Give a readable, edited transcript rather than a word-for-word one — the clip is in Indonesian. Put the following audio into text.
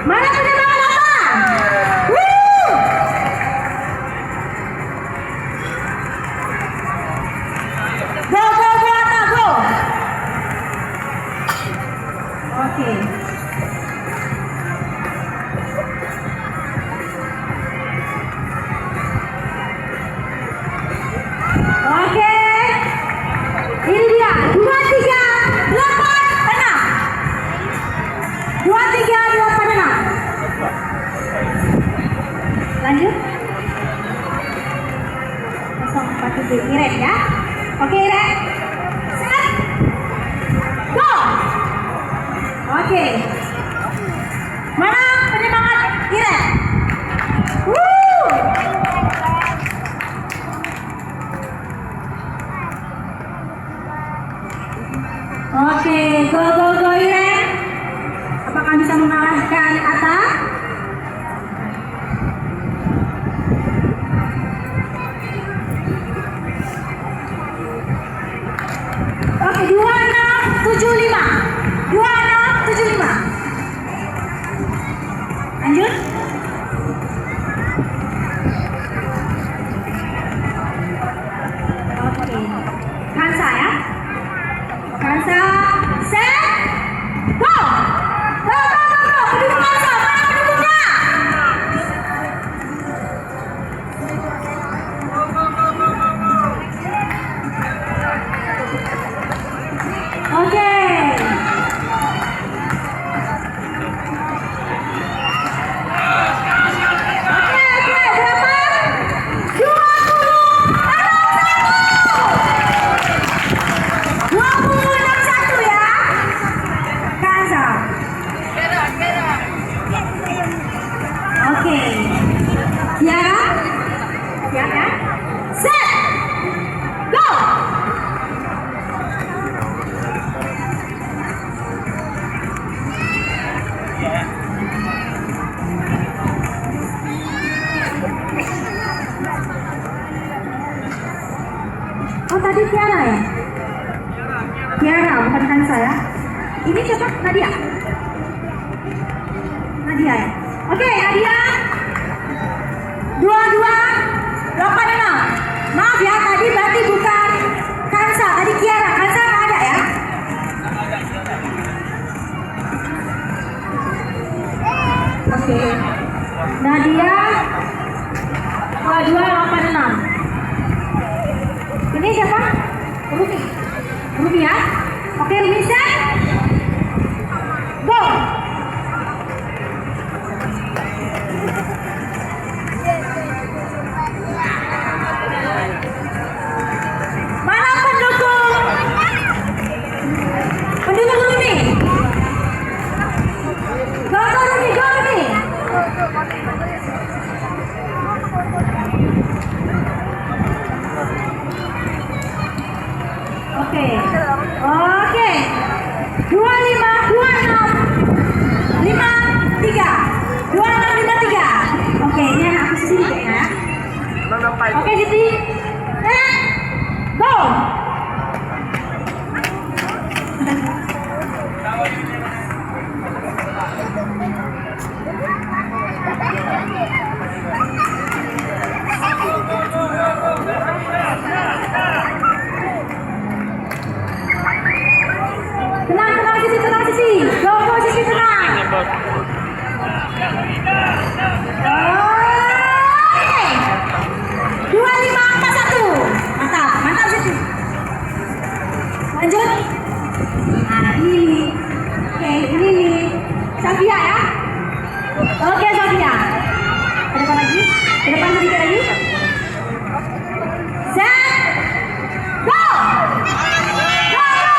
Mana penerbangan apa? Woo! Go, go, go, Atta, go. Oke. Oke. Ini dia 2, 3, 8, 6. 2, 3, 8, 6. Lanjut. 047 Iren ya. Oke Iren. Set. Go. Oke. Mana penyemangat Iren? Woo. Oke, go go go Iren. Apakah bisa mengalahkan Atta? Oke, 2675. 2675. Lanjut. Oke. Kansa ya. Kansa, set, go! Go, go, go, go! Pendukung Kansa, mana pendukungnya? Oke. Oke, berapa? 2061 ya. Kansa. Oke. Tiara. Siap ya? Set. Go. Oh tadi Tiara ya? Tiara bukan Kansa ya? Ini siapa? Nadia? Nadia ya? Oke Nadia 2286. Maaf ya tadi berarti bukan Kansa, tadi Tiara. Kansa nggak ada ya? Oke Nadia 2286. Ini siapa? Rumi. Rumi ya? Oke Rumi set. Go. Mana pendukung? Pendukung Rumi. Go go Rumi, go Rumi. Oke. Oke. 252653. 2653. Oke, ini aku sini ya. Oke, Siti. Go. Tenang, tenang Sisi, tenang Sisi. Go, go Sisi, tenang. Oke. 2541. Mantap, mantap Sisi. Lanjut. Nah, ini. Oke, ini nih. Safia ya. Oke, Safia. Ke depan lagi. Ke depan sedikit lagi. Set. Go. Go, go.